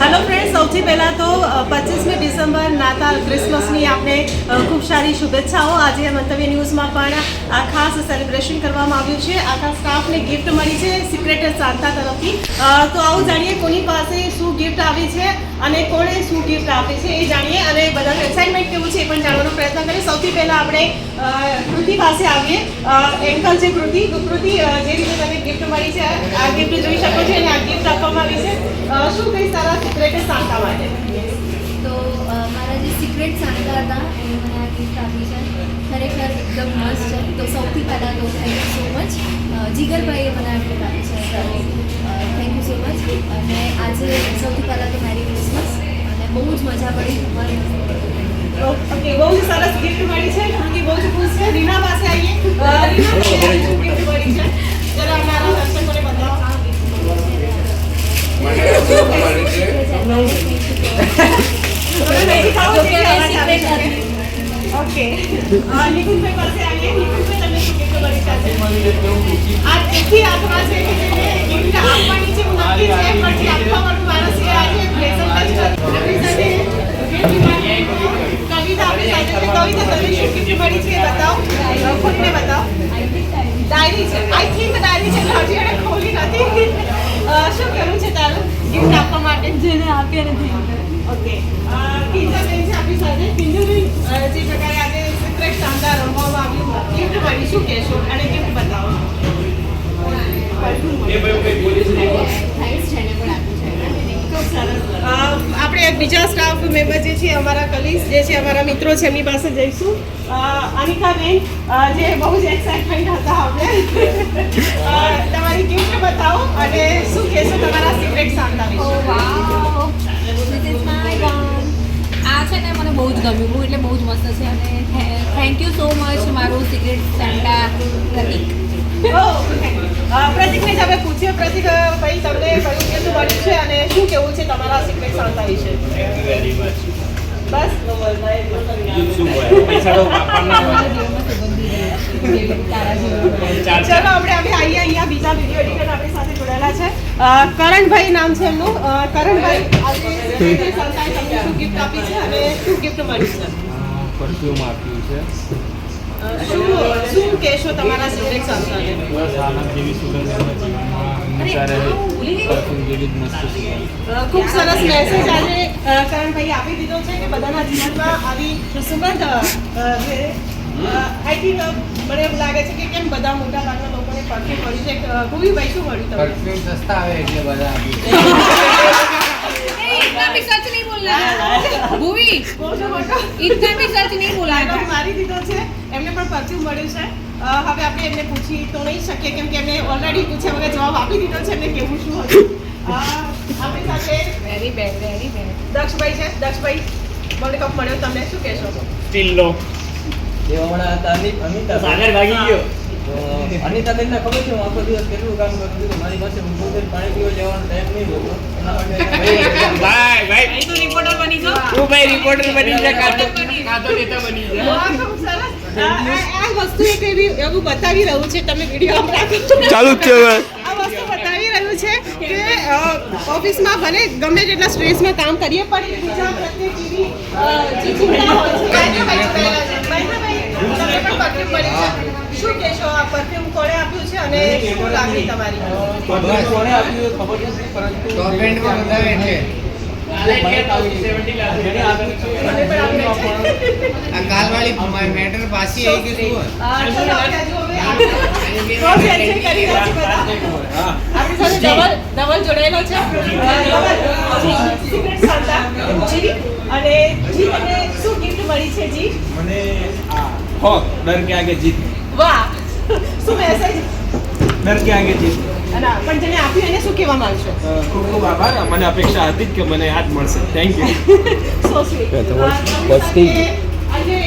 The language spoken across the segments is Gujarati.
હેલો ફ્રેન્ડ, સૌથી પહેલાં તો 25મી ડિસેમ્બર નાતાલ ક્રિસમસની આપણે ખૂબ સારી શુભેચ્છાઓ. આજે મંતવ્ય ન્યૂઝમાં પણ આ ખાસ સેલિબ્રેશન કરવામાં આવ્યું છે. આખા સ્ટાફને ગિફ્ટ મળી છે સિક્રેટ સાન્તા તરફથી. તો આવું જાણીએ કોની પાસે શું ગિફ્ટ આવી છે અને કોણે શું ગિફ્ટ આપી છે એ જાણીએ અને બધાનું એક્સાઇટમેન્ટ કેવું છે એ પણ જાણવાનો પ્રયત્ન કરીએ. સૌથી પહેલાં આપણે કૃતિ પાસે આવીએ. એન્કલ છે કૃતિ. જે રીતે તને ગિફ્ટ મળી છે આ ગિફ્ટ જોઈ શકો છો અને આ ગિફ્ટ આપવામાં આવી છે. શું કહીશ તારા સિક્રેટ સાન્તા માટે? તો મારા જે સિક્રેટ સાન્તા હતા એને મને આ ગિફ્ટ આપી છે. ખરેખર એકદમ મસ્ત છે. તો સૌથી પહેલાં તો થેન્ક યુ સો મચ. જીગરભાઈએ મને આ ગિફ્ટ આપી છે. Thank you so much. અને આજે સૌથી પહેલાં તો મેરી ક્રિસમસ અને બહુ જ મજા પડી. ઓકે, બહુ જ સરસ ગિફ્ટ મળી છે. કૃતિ બહુ જ ખુશ છે. રીના પાસે આવીએ. રીના ગિફ્ટ મળી છે. જરા અમારા દર્શકોને બતાવો. ઓકે, નિકુંજભાઈ પાસે આવીએ. નિકુંજભાઈ તમને શું ગિફ્ટ મળી છે? આ તેથી આત્મા છે કે જેને ગિફ્ટ આપવાની છે હું નક્કી છે પછી આપવા વાળું માણસ છે. આજે પ્રેઝન્ટ આપણી સાથે કવિતા આપણી સાથે છે. કવિતા તમને શું ગિફ્ટ મળી છે એ બતાવો. ખુદને બતાવો. ડાયરી છે. આઈ થિંક ડાયરી છે. હજી એને ખોલી નથી. શું કરવું છે તારું ગિફ્ટ આપવા માટે? જેને આપી નથી. ઓકે, કિંજલબેન છે આપણી સાથે. કિંજલબેન, જે પ્રકારે આજે સિક્રેટ સાન્તા રમવામાં આવ્યું, ગિફ્ટ મળી, શું કહેશો? અને ગિફ્ટ બતાવો. આપણે બીજા સ્ટાફ મેમ્બર જે છે અમારા કલીગ્સ જે છે અમારા મિત્રો છે એમની પાસે જઈશું. અનિકાબેન, જે બહુ જ એક્સાઇટમેન્ટ હતા આપણે. તમારી ગિફ્ટ બતાવો અને શું કહેશો તમારા સિક્રેટ સાન્તા વિશે? આ છે ને મને બહુ જ ગમ્યું. બહુ એટલે બહુ જ મસ્ત છે અને થેન્ક યુ સો મચ મારું સિક્રેટ સાન્તા પ્રતિક. પ્રતિકને જ આપણે પૂછીએ. પ્રતિક ભાઈ, તમને કયું ગિફ્ટ મળ્યું છે અને શું કેવું છે તમારા સિક્રેટ સાન્તા વિશે? બસ ચલો આપણે અહીંયા બીજા વિડીયો એડિટર આપણી સાથે જોડાયેલા છે. કરણભાઈ નામ છે એમનું. કરણભાઈ, આજે સિક્રેટ સાન્તાએ તમને શું ગિફ્ટ આપી છે અને શું ગિફ્ટ મળી છે? પરફ્યુમ આપ્યું છે. શું કહેશો તમારા સિક્રેટ સાન્તાને? બસ આનંદ જેવી સુગંધ એમના જીવનમાં વિચારે પરફ્યુમ જેવી જ મસ્ત સુગંધ. ખૂબ સરસ મેસેજ આજે કરણભાઈ આપી દીધો છે કે બધાના જીવનમાં આવી સુગંધ છે. આઈ થિંક મને એવું લાગે છે કે કેમ બધા મોટા ભાગના લોકોને પરફ્યુમ મળ્યું છે. ભૂમિભાઈ, શું મળ્યું તમને? પરફ્યુમ સસ્તા આવે એટલે બધા इतना भी सच नहीं बोलना भूवी, इतना भी सच नहीं बोलना. મારી દીધો છે. એમને પણ પરફ્યુમ મળ્યું છે. હવે આપણે એમને પૂછી તો નહીં શકીએ કેમ કે એમને ઓલરેડી પૂછ્યા વગર જવાબ આપી દીધો છે. એમને કેવું શું હતું. આપણી સાથે वेरी बैड દક્ષભાઈ છે. દક્ષભાઈ, વર્લ્ડ કપ મળ્યો, તમને શું કહેશો? સ્ટીલ લો એ હમણાં હતા અનિતા સાગર ભાગી ગયો. અનિતાબેનને ખબર છે હું આખો દિવસ કેટલું કામ કરતું હતું. મારી પાસે ઊંધું પાણી પીવા જવાનો ટાઈમ નહીં હોતો. એના માટે ભાઈ તું રિપોર્ટર બની જાઓ. તું ભાઈ રિપોર્ટર બની જા, કાતો નેતા બની જા. ખૂબ સરસ. આ વસ્તુ એક એવું બતાવી રહ્યું છે. તમે વિડીયો રાખો ચાલુ જ છે હવે. આ વસ્તુ બતાવી રહ્યું છે કે ઓફિસમાં ભલે ગમે તેટલા સ્ટ્રેસમાં કામ કરીએ પણ એકબીજા પ્રત્યે જેવી જે ચિંતા હોય છે. તમને પણ પરફ્યુમ મળી છે. શું કહેશો? આ પરફ્યુમ કોણે આપ્યું છે અને શું લાગણી તમારી? કોણે આપ્યું એ ખબર નથી પરંતુ ગવર્મેન્ટમાં બતાવે છે. મને પણ આપી છે. આ કાલવાળી મેટર પાછી આવી કે શું? ચલો આપણે હજુ હવે cross entry કરી રહ્યા છીએ બધા. આપણી સાથે ધવલ જોડાયેલો છે. સિક્રેટ સાન્તા જી. અને જી, તમને શું ગિફ્ટ મળી છે જી? મને હો ડર કે આગે જીત. વાહ, શું મેસેજ? ડર કે આગે જીત. અને પણ જેને આપ્યું એને શું કહેવા માંગશો? ખૂબ ખૂબ આભાર. મને અપેક્ષા હતી જ કે મને આ જ મળશે. Thank you. So sweet. આજે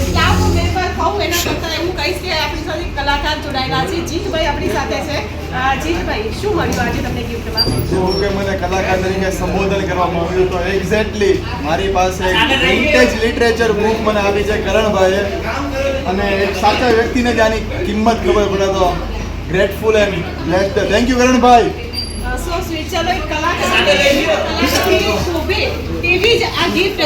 સ્ટાફ મેમ્બર કહું એના કરતાં એવું કહીશ કે આપણી સાથે કલાકાર જોડાયેલા છે. જીતભાઈ આપણી સાથે છે. જીતભાઈ, શું મળ્યું આજે તમને ગિફ્ટમાં? જો કે મને કલાકાર તરીકે સંબોધન કરવામાં આવ્યું તો એક્ઝેક્ટલી મારી પાસે વિન્ટેજ લિટરેચર બુક મને આપી છે કરણભાઈએ. અને એક સાચા વ્યક્તિને જ આની કિંમત ખબર પડે તો grateful and blessed. Thank you કરણભાઈ. So sweet. ચલો એક કલાકાર શોભે તેવી જ આ ગિફ્ટ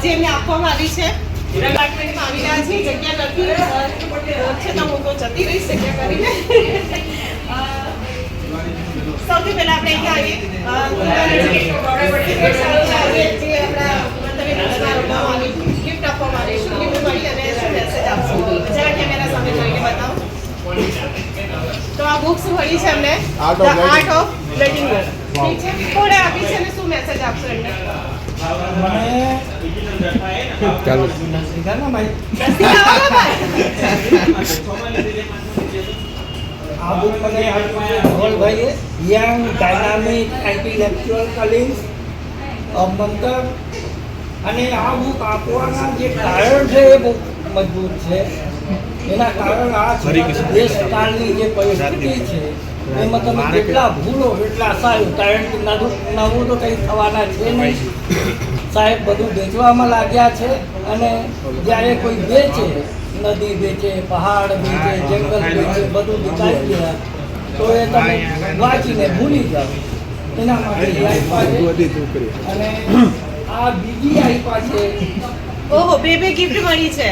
જે એમને આપવામાં આવી છે ડિપાર્ટમેન્ટમાં આવી રહ્યા છે જગ્યા નથી છતાં હું તો જતી રહીશ જગ્યા કરીને સૌથી પહેલા આપણે અહીંયા આવીએ જે આપણા ગિફ્ટ આપવામાં આવી શું ગિફ્ટ મળી અને શું મેસેજ આપશો જરા કેમેરા સામે જોઈને બતાવો તો આ બુક્સ મળી છે અમને Art of the art of letting go ઠીક છે કોણે આપી છે અને શું મેસેજ આપશો એમને ચાલો દસ્તી આવો ભાઈ આ બુક મને ધવલભાઈએ યંગ ડાયનામિક ઇન્ટેલેક્ચ્યુઅલ કલિંગ્સ મંતર અને આ બુક આપવાના જે કારણ છે એ બહુ મજબૂત છે એના કારણ આ છે દેશકાળની જે પરિસ્થિતિ છે એમાં તમે જેટલા ભૂલો એટલા સારું કારણ કે નવું તો કંઈ થવાના છે નહીં સાહેબ બધું વેચવામાં લાગ્યા છે અને જ્યારે કોઈ વેચે નદી વેચે પહાડ વેચે જંગલ વેચે બધું વેચાઈ ગયા તો એ તમે વાંચીને ભૂલી જાઓ એના માટે અને આ બીજી આઈપા છે ઓહો બે ગિફ્ટ મળી છે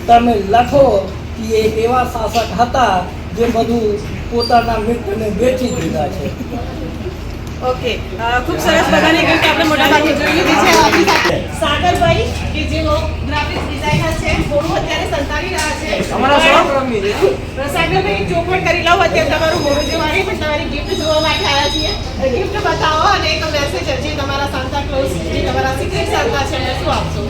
તમે લખો કે એ એવા શાસક હતા જે બધું પોતાના મિત્રને વેચી દીધા છે ઓકે ખૂબ સરસ બધાની ગિફ્ટ આપણે મોટા ભાગે જોઈ લીધી છે આપણી સાથે સાગરભાઈ કે જેઓ ગ્રાફિક્સ ડિઝાઇનર છે મોડું અત્યારે સંતાડી રહ્યા છે અમારા સહકર્મી છે સાગરભાઈ ચોખવટ કરી લઉં અત્યારે તમારું મોડું જોવાની પણ તમારી ગિફ્ટ જોવા માટે આવ્યા છીએ ગિફ્ટ બતાવો અને એક મેસેજ જે તમારા સાન્તા ક્લોઝ જે તમારા સિક્રેટ સાન્તા છે એમને શું આપશો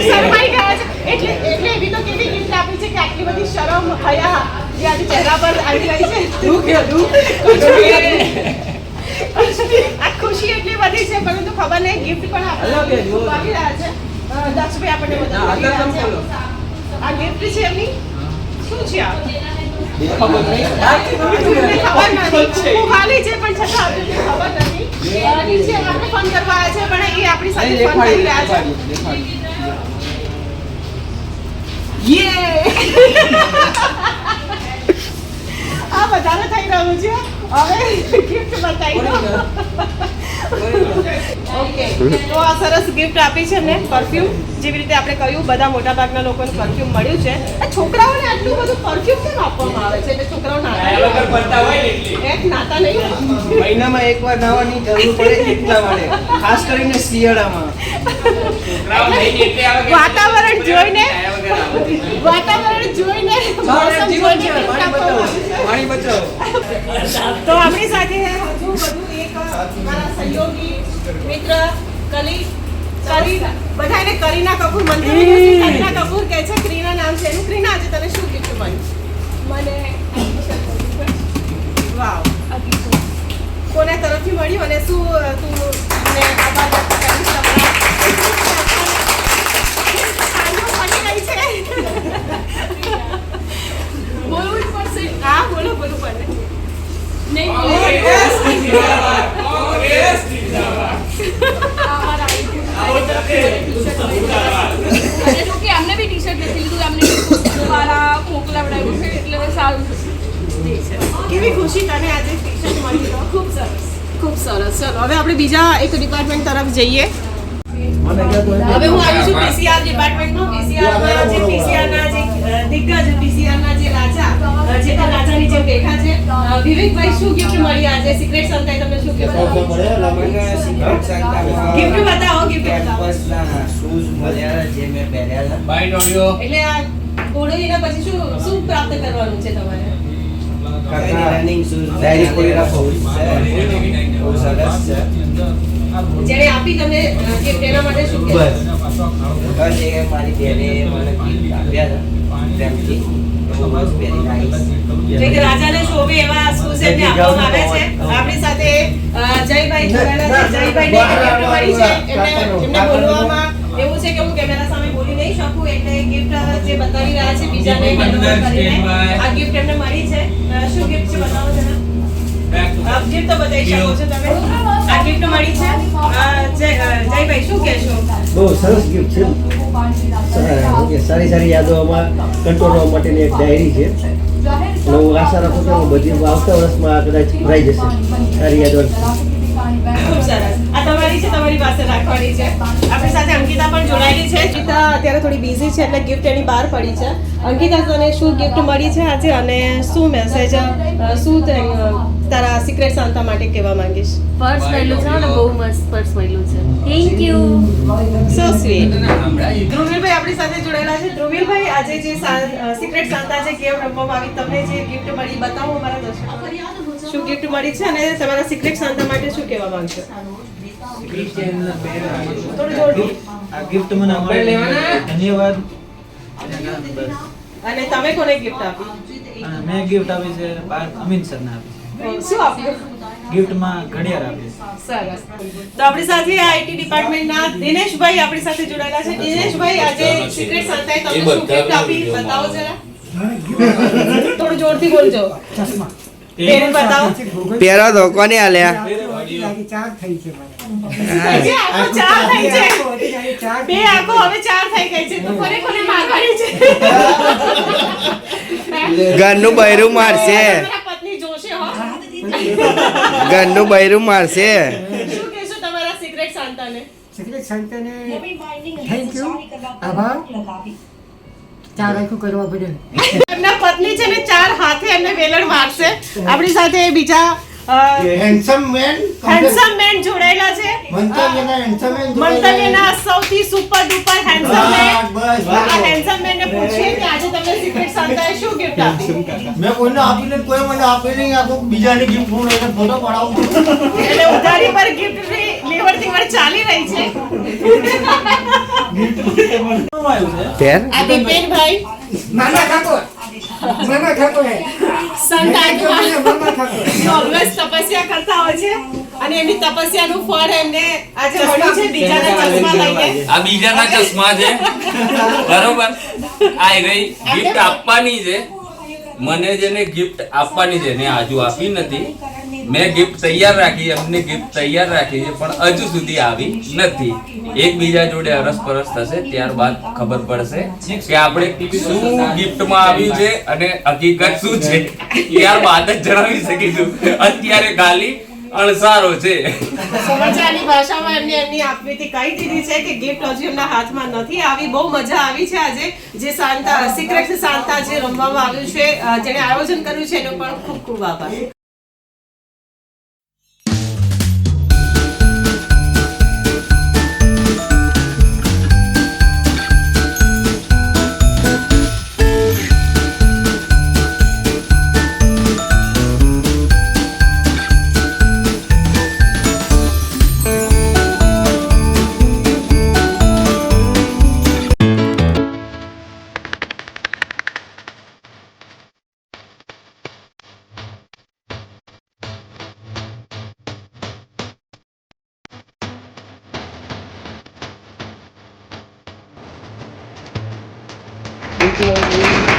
શરમાઈ ગયા છે એટલે એવી તો કેવી ગિફ્ટ આપી છે કે આટલી બધી શરમ હયા જે આજે ચહેરા પર આવી રહી છે આ ખુશી એટલી બધી છે પરંતુ ખબર નહીં ગિફ્ટ પણ આપણે આપી રહ્યા છે દક્ષભાઈ આપણને બતાવી આ ગિફ્ટ છે એમની શું છે આ ખબર નથી હું ખાલી છે પણ છતાં આપણને ખબર નથી નીચે આપણે ફોન કરવા આવ્યા છે પણ એ આપણી સાથે ફોન કરી રહ્યા છે યે આ વધારે થઈ રહ્યું છે હવે ગિફ્ટ બતાવી દો ઓકે તો આ સરસ ગિફ્ટ આપી છે એમને પરફ્યુમ જેવી રીતે આપણે કહ્યું બધા મોટા ભાગના લોકોને પરફ્યુમ મળ્યું છે આ છોકરાઓને આટલું બધું પરફ્યુમ કેમ આપવામાં આવે છે એટલે છોકરાઓ નાતા એક નાતા નહીં મહિનામાં એકવાર નાવાની જરૂર પડે એટલા માટે ખાસ કરીને શિયાળામાં વાતાવરણ જોઈને મોસમ જોઈને gift આપવામાં આવે છે. પાણી બચાવો તો આપણી સાથે હજુ બધું એક મારા સહયોગી મિત્ર બધા એને કરીના કપૂર કરીના કપૂર કહે છે ક્રીના નામ છે એનું ક્રીના આજે તને શું ગિફ્ટ મળ્યું મને વાવ કોના તરફથી મળ્યું અને શું તું મને આભાર વ્યક્ત કરીશ બોલવું જ પડશે હા બોલો બોલું પડે નહીં અને જો કે અમને બી ટી-શર્ટ નથી લીધું અમને દ્વારા મોકલાવડાવ્યું છે એટલે સારું કેવી ખુશી તને આજે ટી-શર્ટ મળી તો ખૂબ સરસ ચલો હવે આપણે બીજા એક ડિપાર્ટમેન્ટ તરફ જઈએ હવે હું આવી છું પીસીઆર ડિપાર્ટમેન્ટમાં પીસીઆરમાં જે પીસીઆરના જે દિગ્ગજ પીસીઆરના જે રાજા જે રાજાની જેમ બેઠા છે વિવેકભાઈ શું ગિફ્ટ મળી આજે સિક્રેટ સંતાએ તમને શું ગિફ્ટ ગિફ્ટ બતાવો ગિફ્ટ બતાવો શૂઝ મળ્યા જે મેં પહેર્યા હતા બાય ઓડિયો એટલે આ ઘોડોલીના પછી શું પ્રાપ્ત કરવાનું છે તમારે રનિંગ શૂઝ ડાયરી કોલેરા બહુ સરસ છે જેણે આપી તમને ગિફ્ટ એના માટે શું બસ કહેશો બસ એ મારી બેને મને gift આપ્યા હતા પ્રેમથી વેરી નાઇસ જે કે રાજાને શોભે એવા શૂઝ એમને આપવામાં આવે છે આપણી સાથે જયભાઈ જોડાયેલા છે જયભાઈને ગિફ્ટ મળી છે એમને બોલવામાં એવું છે કે હું કેમેરા સામે બોલી નહીં શકું એટલે ગિફ્ટ જે બતાવી રહ્યા છે બીજાને કરીને આ ગિફ્ટ એમને મળી છે શું ગિફ્ટ છે બતાવો જરા ગિફ્ટ તો બતાવી શકો છો તમે આ ગિફ્ટ મળી છે જયભાઈ શું કહેશો બહુ સરસ ગિફ્ટ છે સારી યાદોમાં કંટ્રોલ કરવા માટેની એક ડાયરી છે અને હું આશા રાખું છું કે બધી આવતા વર્ષમાં કદાચ ભરાઈ જશે સારી એડવાન્સ. ખૂબ સરસ. આ તમારી છે, તમારી પાસે રાખવાની છે. આપણી સાથે અંકિતા પણ જોડાયેલી છે. અંકિતા અત્યારે થોડી બિઝી છે એટલે ગિફ્ટ એની બહાર પડી છે. અંકિતા, તને શું ગિફ્ટ મળી છે આજે અને શું મેસેજ, શું તારા સિક્રેટ સાંતા માટે કહેવા માંગીશ? પર્સ મળ્યું છે અને બહુ મસ્ત પર્સ મળ્યું છે. Thank you. So sweet. ધ્રુવીલભાઈ આપણી સાથે જોડાયેલા છે. ધ્રુવીલભાઈ, આજે જે સિક્રેટ સાંતા છે ગેમ રમવામાં આવી, તમને જે ગિફ્ટ મળી બતાવો અમારા દર્શકોને. શું ગિફ્ટ મળી છે અને તમારા સિક્રેટ સાંતા માટે શું કહેવા માંગશો? થોડું જોરથી. આ ગિફ્ટ મને મળે ધન્યવાદ. અને તમે કોને ગિફ્ટ આપી? અને મેં ગિફ્ટ આપી છે અમીન સરને આપી છે. શું આપ્યું? ગિફ્ટમાં ઘડિયાળ આપી છે. સરસ. તો આપણી સાથે આઈટી ડિપાર્ટમેન્ટના દિનેશભાઈ આપણી સાથે જોડાયેલા છે. દિનેશભાઈ, આજે સિક્રેટ સાંતાએ તમને શું ગિફ્ટ આપી બતાવો જરા. થોડું જોરથી બોલજો. પેન બતાવો. પહેરો તો કોને આલ્યા? ચાર થઈ છે. બે આંખો હવે ચાર થઈ ગઈ છે. તો કોને કોને મારવાની છે? ઘરનું બૈરું મારશે, તમારા પત્ની જોશે હો. ઘરનું બૈરું મારશે. શું કહેશો તમારા સિક્રેટ સાંતાને? સિક્રેટ સંતને થેન્ક યુ, આભાર. ચાર આખું કરવા બદલ. એમના પત્ની છે ને ચાર હાથે એમને વેલણ મારશે. આપણી સાથે બીજા હેન્ડસમ મેન જોડાયેલા છે. મંતવ્યના હેન્ડસમ મેન મંતવ્યના સૌથી સુપર ડુપર હેન્ડસમ મેન. આ હેન્ડસમ મેનને પૂછીએ કે આજે તમને સિક્રેટ સાંતાએ શું ગિફ્ટ આપી? મેં કોઈને આપી નથી, કોઈ મને આપે નહીં. આ કોઈ બીજાની ગિફ્ટ હું લઈને ફોટો પડાવું. એટલે ઉધારી પર ગિફ્ટની લેવડ દેવડ ચાલી રહી છે. પેર આ દીપેનભાઈ મામા ઠાકોર, મામા ઠાકોર સંત આત્મા મામા ઠાકોર. ઓલવેઝ તપસ્યા કરતા હોય છે અને એમની તપસ્યાનું ફળ એમને આજે મળ્યું છે. બીજાના ચશ્મા લઈને આ બીજાના ચશ્મા છે બરોબર. આ ગઈ ગિફ્ટ આપવાની છે. મને જેને ગિફ્ટ આપવાની છે ને હજુ આપી નથી. મેં ગિફ્ટ તૈયાર રાખી, એમને ગિફ્ટ તૈયાર રાખી છે પણ હજુ સુધી આવી નથી. એકબીજા જોડે અરસપરસ થશે ત્યારબાદ ખબર પડશે કે આપણે શું ગિફ્ટમાં આવ્યું છે અને હકીકત શું છે. ત્યારબાદ જ જણાવી શકીશું. અત્યારે ખાલી અણસારો છે. સમાચારની ભાષામાં એમની આપવીથી કહી દીધી છે કે ગિફ્ટ હજુ એમના હાથમાં નથી આવી. બહુ મજા આવી છે આજે જે સાંતા સિક્રેટ સાંતા જે રમવામાં આવ્યું છે, જેને આયોજન કર્યું છે એનો પણ ખૂબ ખૂબ આભાર. Thank you.